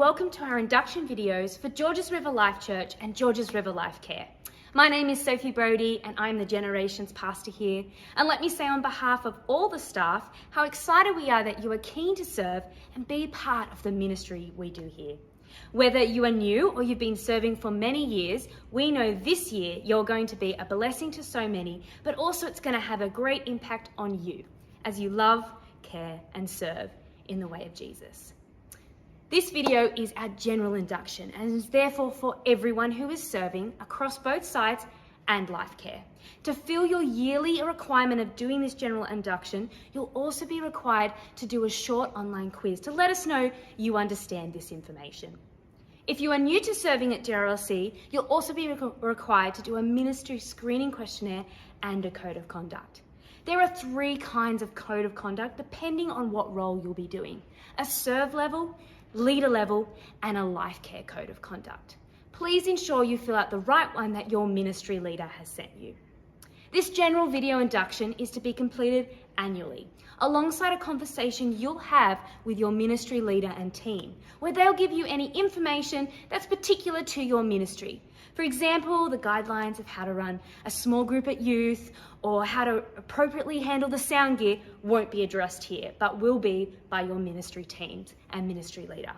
welcome to our induction videos for Georges River Life Church and Georges River Life Care. My name is Sophie Brodie and I'm the Generations Pastor here. And let me say on behalf of all the staff how excited we are that you are keen to serve and be part of the ministry we do here. Whether you are new or you've been serving for many years, we know this year you're going to be a blessing to so many, but also it's going to have a great impact on you as you love, care and serve in the way of Jesus. This video is our general induction and is therefore for everyone who is serving across both sites and life care. To fill your yearly requirement of doing this general induction, you'll also be required to do a short online quiz to let us know you understand this information. If you are new to serving at GRLC, you'll also be required to do a ministry screening questionnaire and a code of conduct. There are 3 kinds of code of conduct depending on what role you'll be doing: a serve level, leader level, and a life care code of conduct. Please ensure you fill out the right one that your ministry leader has sent you. This general video induction is to be completed annually, alongside a conversation you'll have with your ministry leader and team, where they'll give you any information that's particular to your ministry. For example, the guidelines of how to run a small group at youth or how to appropriately handle the sound gear won't be addressed here, but will be by your ministry teams and ministry leader.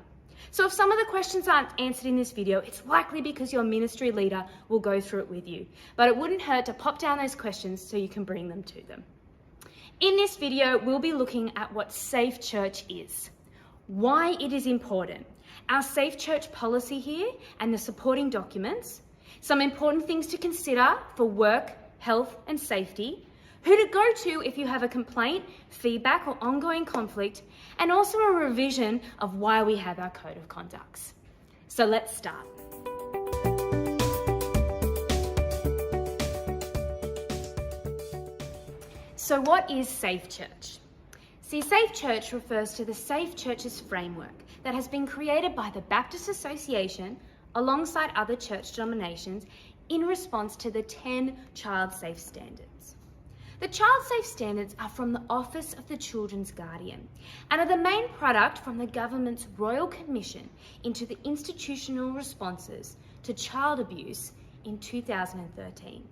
So if some of the questions aren't answered in this video, it's likely because your ministry leader will go through it with you, but it wouldn't hurt to pop down those questions so you can bring them to them. In this video, we'll be looking at what Safe Church is, why it is important, our Safe Church policy here and the supporting documents, some important things to consider for work, health and safety, who to go to if you have a complaint, feedback or ongoing conflict, and also a revision of why we have our code of conducts. So let's start. So what is Safe Church? See, Safe Church refers to the Safe Churches framework that has been created by the Baptist Association alongside other church denominations in response to the 10 Child Safe Standards. The Child Safe Standards are from the Office of the Children's Guardian and are the main product from the government's Royal Commission into the institutional responses to child abuse in 2013.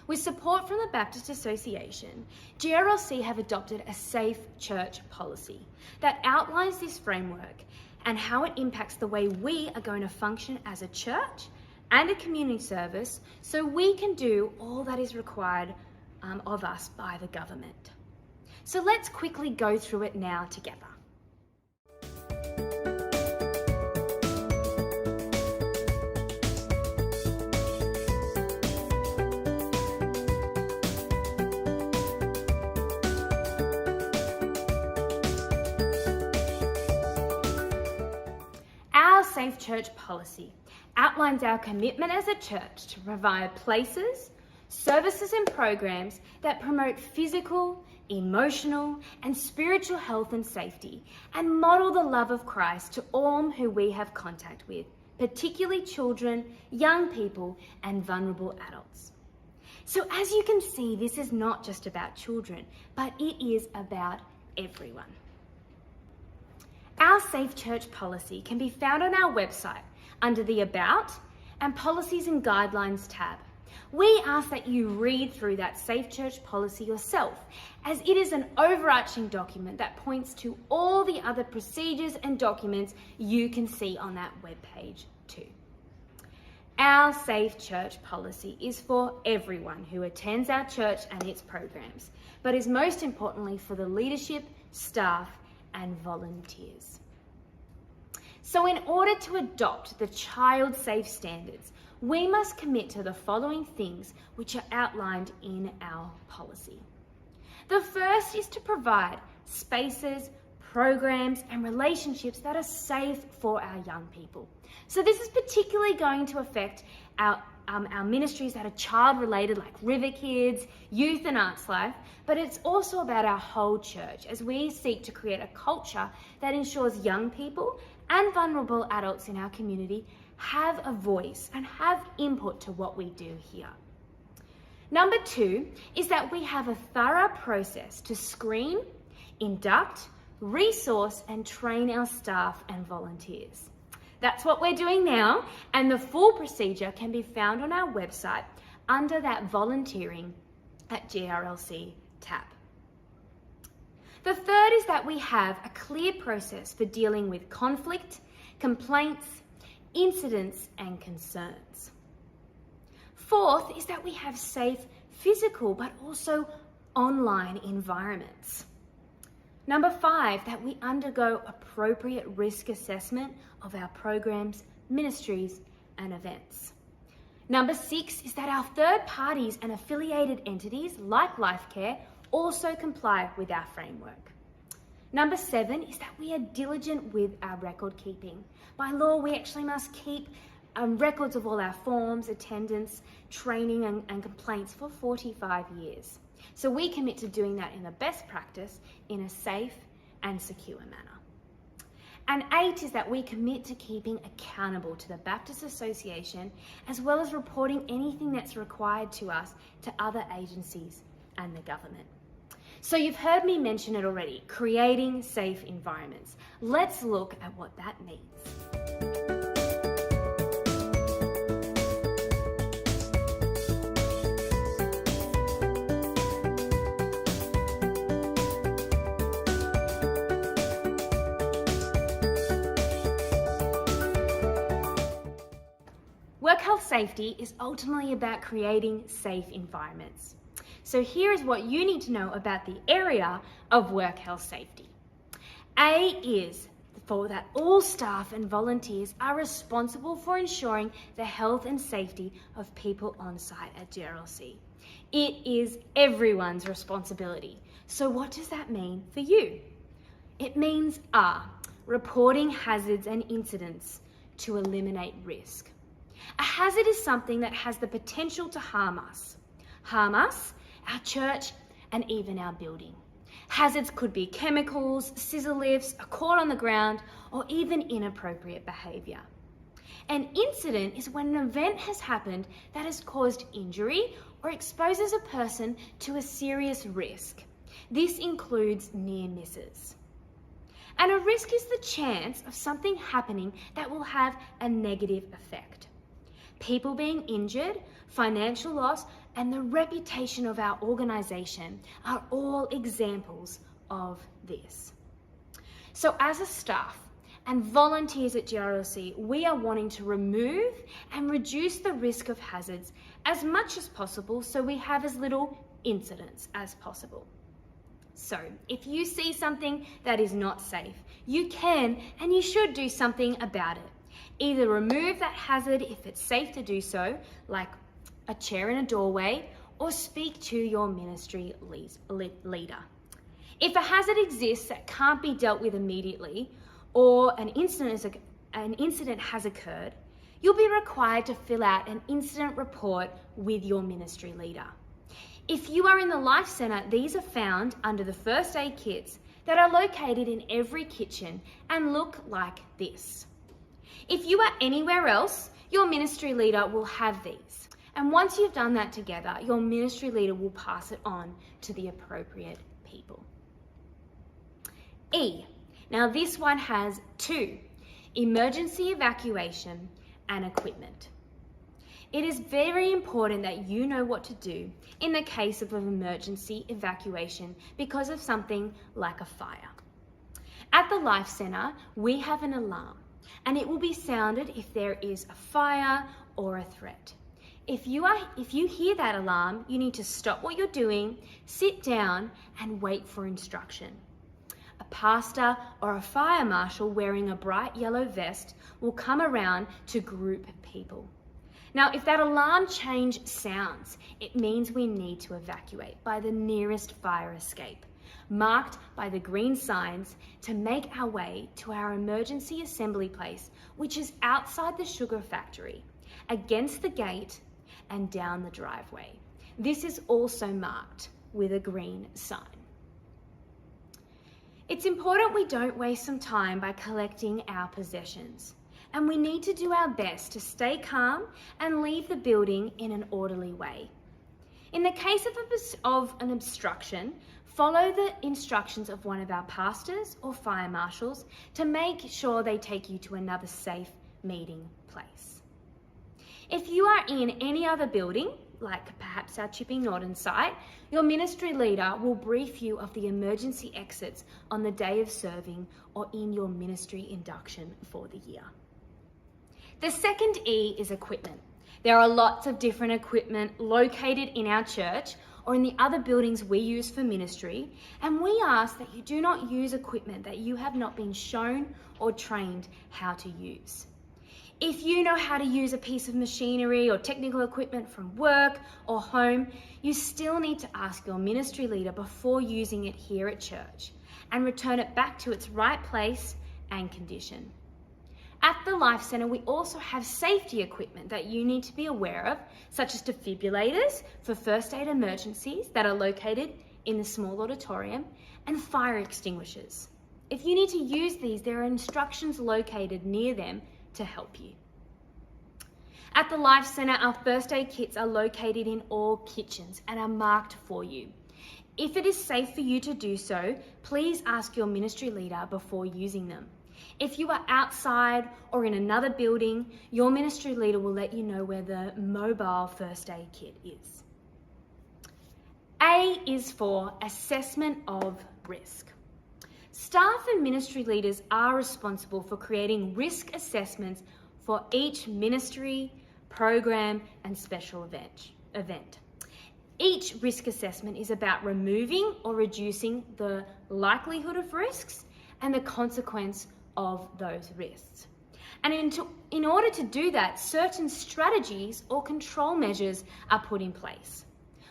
With support from the Baptist Association, GRLC have adopted a Safe Church policy that outlines this framework and how it impacts the way we are going to function as a church and a community service so we can do all that is required of us by the government. So let's quickly go through it now together. Our Safe Church policy outlines our commitment as a church to provide places, services and programs that promote physical, emotional and spiritual health and safety and model the love of Christ to all who we have contact with, particularly children, young people and vulnerable adults. So as you can see, this is not just about children, but it is about everyone. Our Safe Church policy can be found on our website under the About and Policies and Guidelines tab. We ask that you read through that Safe Church policy yourself, as it is an overarching document that points to all the other procedures and documents you can see on that webpage too. Our Safe Church policy is for everyone who attends our church and its programs, but is most importantly for the leadership, staff, and volunteers. So in order to adopt the Child Safe Standards, we must commit to the following things which are outlined in our policy. The first is to provide spaces, programs, and relationships that are safe for our young people. So this is particularly going to affect our ministries that are child-related, like River Kids, Youth and Arts Life, but it's also about our whole church as we seek to create a culture that ensures young people and vulnerable adults in our community have a voice and have input to what we do here. Number 2 is that we have a thorough process to screen, induct, resource and train our staff and volunteers. That's what we're doing now, and the full procedure can be found on our website under that Volunteering at GRLC tab. The third is that we have a clear process for dealing with conflict, complaints, incidents, and concerns. Fourth is that we have safe physical but also online environments. Number 5, that we undergo appropriate risk assessment of our programs, ministries, and events. Number 6 is that our third parties and affiliated entities like Lifecare also comply with our framework. Number 7 is that we are diligent with our record keeping. By law, we actually must keep records of all our forms, attendance, training, and complaints for 45 years. So we commit to doing that in a best practice in a safe and secure manner. And 8 is that we commit to keeping accountable to the Baptist Association, as well as reporting anything that's required to us to other agencies and the government. So you've heard me mention it already, creating safe environments. Let's look at what that means. Work health safety is ultimately about creating safe environments. So here is what you need to know about the area of work health safety. A is for that all staff and volunteers are responsible for ensuring the health and safety of people on site at GRLC. It is everyone's responsibility. So what does that mean for you? It means reporting hazards and incidents to eliminate risk. A hazard is something that has the potential to harm us, our church, and even our building. Hazards could be chemicals, scissor lifts, a cord on the ground, or even inappropriate behaviour. An incident is when an event has happened that has caused injury or exposes a person to a serious risk. This includes near misses. And a risk is the chance of something happening that will have a negative effect. People being injured, financial loss, and the reputation of our organisation are all examples of this. So as a staff and volunteers at GRLC, we are wanting to remove and reduce the risk of hazards as much as possible so we have as little incidents as possible. So if you see something that is not safe, you can and you should do something about it. Either remove that hazard if it's safe to do so, like a chair in a doorway, or speak to your ministry leader. If a hazard exists that can't be dealt with immediately, or an incident has occurred, you'll be required to fill out an incident report with your ministry leader. If you are in the Life Centre, these are found under the first aid kits that are located in every kitchen and look like this. If you are anywhere else, your ministry leader will have these. And once you've done that together, your ministry leader will pass it on to the appropriate people. E. Now this one has 2, emergency evacuation and equipment. It is very important that you know what to do in the case of an emergency evacuation because of something like a fire. At the Life Centre, we have an alarm, and it will be sounded if there is a fire or a threat. If you hear that alarm, you need to stop what you're doing, sit down, and wait for instruction. A pastor or a fire marshal wearing a bright yellow vest will come around to group people. Now, if that alarm change sounds, it means we need to evacuate by the nearest fire escape, marked by the green signs, to make our way to our emergency assembly place, which is outside the sugar factory, against the gate and down the driveway. This is also marked with a green sign. It's important we don't waste some time by collecting our possessions, and we need to do our best to stay calm and leave the building in an orderly way. In the case of an obstruction, follow the instructions of one of our pastors or fire marshals to make sure they take you to another safe meeting place. If you are in any other building, like perhaps our Chipping Norton site, your ministry leader will brief you of the emergency exits on the day of serving or in your ministry induction for the year. The second E is equipment. There are lots of different equipment located in our church or in the other buildings we use for ministry, and we ask that you do not use equipment that you have not been shown or trained how to use. If you know how to use a piece of machinery or technical equipment from work or home, you still need to ask your ministry leader before using it here at church and return it back to its right place and condition. At the Life Centre, we also have safety equipment that you need to be aware of, such as defibrillators for first aid emergencies that are located in the small auditorium, and fire extinguishers. If you need to use these, there are instructions located near them to help you. At the Life Centre, our first aid kits are located in all kitchens and are marked for you. If it is safe for you to do so, please ask your ministry leader before using them. If you are outside or in another building, your ministry leader will let you know where the mobile first aid kit is. A is for assessment of risk. Staff and ministry leaders are responsible for creating risk assessments for each ministry, program, and special event. Each risk assessment is about removing or reducing the likelihood of risks and the consequence of those risks. And in order to do that, certain strategies or control measures are put in place.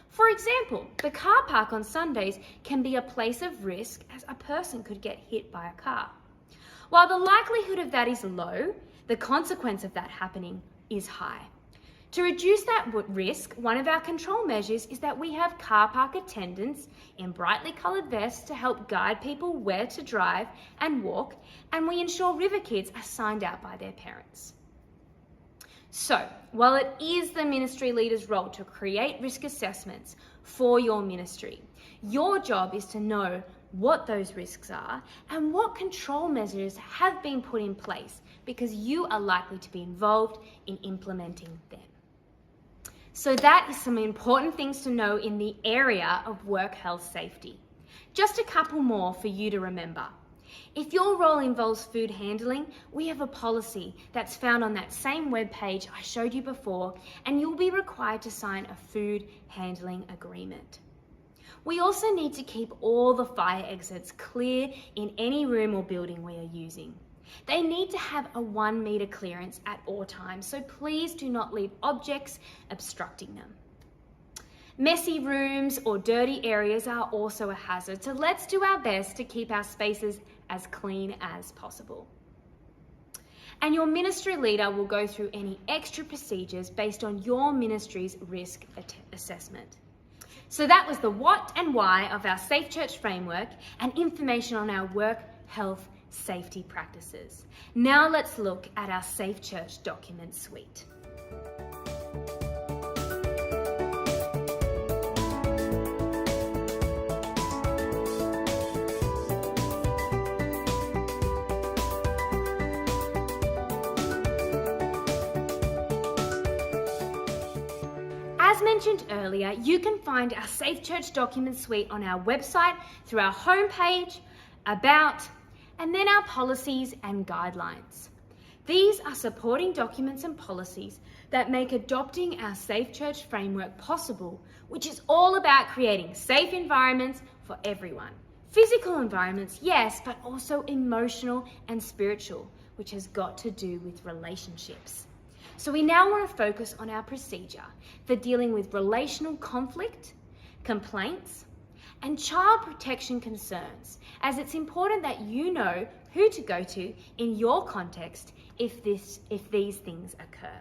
For example, the car park on Sundays can be a place of risk as a person could get hit by a car. While the likelihood of that is low, the consequence of that happening is high. To reduce that risk, one of our control measures is that we have car park attendants in brightly coloured vests to help guide people where to drive and walk, and we ensure river kids are signed out by their parents. So, while it is the ministry leader's role to create risk assessments for your ministry, your job is to know what those risks are and what control measures have been put in place, because you are likely to be involved in implementing them. So that is some important things to know in the area of work health safety. Just a couple more for you to remember. If your role involves food handling, we have a policy that's found on that same web page I showed you before, and you'll be required to sign a food handling agreement. We also need to keep all the fire exits clear in any room or building we are using. They need to have a 1 metre clearance at all times, so please do not leave objects obstructing them. Messy rooms or dirty areas are also a hazard, so let's do our best to keep our spaces as clean as possible. And your ministry leader will go through any extra procedures based on your ministry's risk assessment. So that was the what and why of our Safe Church framework and information on our work health safety practices. Now let's look at our Safe Church document suite. As mentioned earlier, you can find our Safe Church document suite on our website through our homepage, About, and then our policies and guidelines. These are supporting documents and policies that make adopting our Safe Church framework possible, which is all about creating safe environments for everyone. Physical environments, yes, but also emotional and spiritual, which has got to do with relationships. So we now want to focus on our procedure for dealing with relational conflict, complaints, and child protection concerns, as it's important that you know who to go to in your context if these things occur.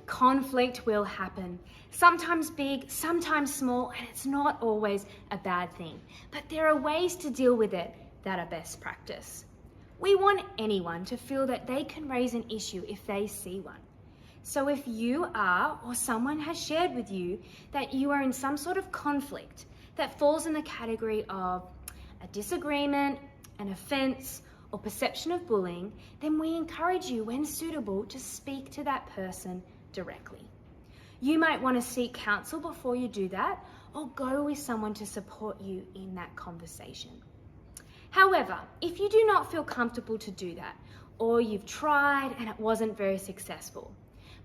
Conflict will happen, sometimes big, sometimes small, and it's not always a bad thing. But there are ways to deal with it that are best practice. We want anyone to feel that they can raise an issue if they see one. So if you are, or someone has shared with you that you are in some sort of conflict that falls in the category of a disagreement, an offence, or perception of bullying, then we encourage you, when suitable, to speak to that person directly. You might want to seek counsel before you do that, or go with someone to support you in that conversation. However, if you do not feel comfortable to do that, or you've tried and it wasn't very successful,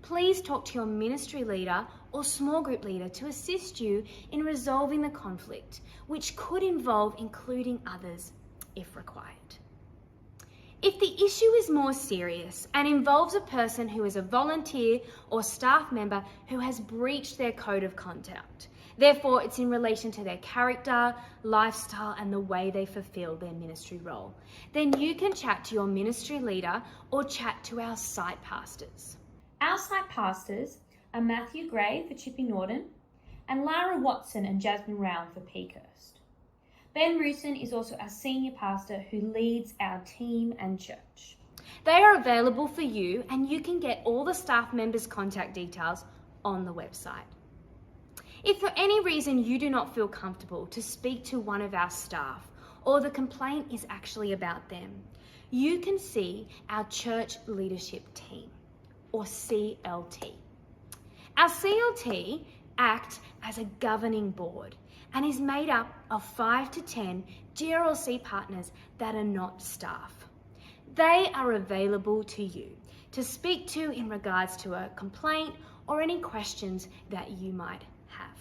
please talk to your ministry leader or small group leader to assist you in resolving the conflict, which could involve including others if required. If the issue is more serious and involves a person who is a volunteer or staff member who has breached their code of conduct, therefore it's in relation to their character, lifestyle, and the way they fulfill their ministry role, then you can chat to your ministry leader or chat to our site pastors. Our site pastors are Matthew Gray for Chipping Norton and Lara Watson and Jasmine Round for Peakhurst. Ben Roosen is also our senior pastor who leads our team and church. They are available for you, and you can get all the staff members' contact details on the website. If for any reason you do not feel comfortable to speak to one of our staff, or the complaint is actually about them, you can see our church leadership team, or CLT. Our CLT acts as a governing board and is made up of 5 to 10 GRLC partners that are not staff. They are available to you to speak to in regards to a complaint or any questions that you might have.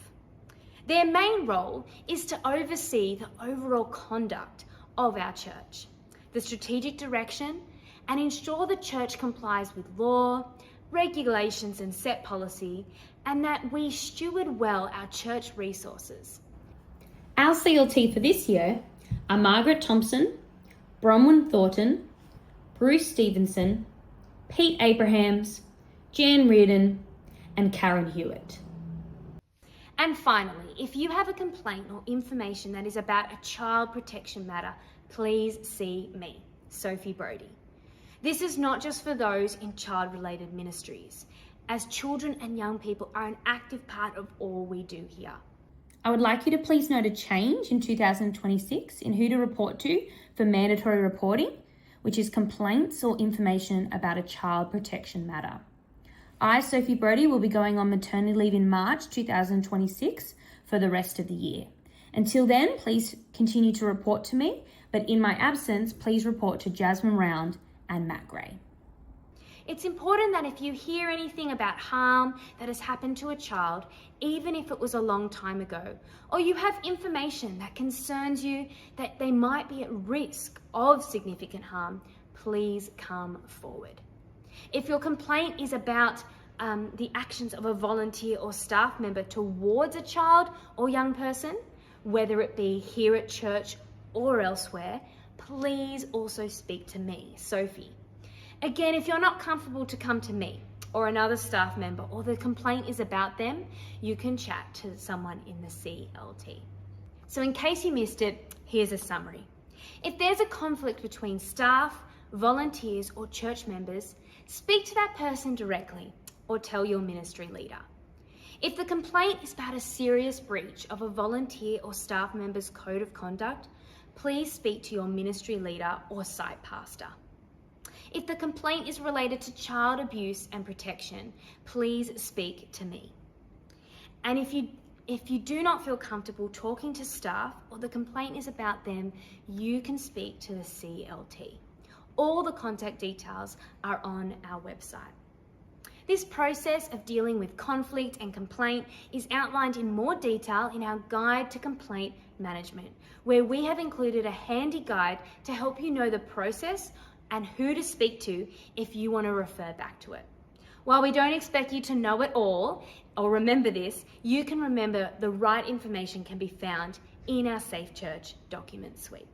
Their main role is to oversee the overall conduct of our church, the strategic direction, and ensure the church complies with law, regulations, and set policy, and that we steward well our church resources. Our CLT for this year are Margaret Thompson, Bronwyn Thornton, Bruce Stevenson, Pete Abrahams, Jan Reardon, and Karen Hewitt. And finally, if you have a complaint or information that is about a child protection matter, please see me, Sophie Brodie. This is not just for those in child-related ministries, as children and young people are an active part of all we do here. I would like you to please note a change in 2026 in who to report to for mandatory reporting, which is complaints or information about a child protection matter. I, Sophie Brodie, will be going on maternity leave in March 2026 for the rest of the year. Until then, please continue to report to me, but in my absence, please report to Jasmine Round and Matt Gray. It's important that if you hear anything about harm that has happened to a child, even if it was a long time ago, or you have information that concerns you that they might be at risk of significant harm, please come forward. If your complaint is about the actions of a volunteer or staff member towards a child or young person, whether it be here at church or elsewhere, please also speak to me, Sophie. Again, if you're not comfortable to come to me or another staff member, or the complaint is about them, you can chat to someone in the CLT. So in case you missed it, here's a summary. If there's a conflict between staff, volunteers, or church members, speak to that person directly or tell your ministry leader. If the complaint is about a serious breach of a volunteer or staff member's code of conduct, please speak to your ministry leader or site pastor. If the complaint is related to child abuse and protection, please speak to me. And if you do not feel comfortable talking to staff or the complaint is about them, you can speak to the CLT. All the contact details are on our website. This process of dealing with conflict and complaint is outlined in more detail in our Guide to Complaint Management, where we have included a handy guide to help you know the process and who to speak to if you want to refer back to it. While we don't expect you to know it all or remember this, you can remember the right information can be found in our Safe Church document suite.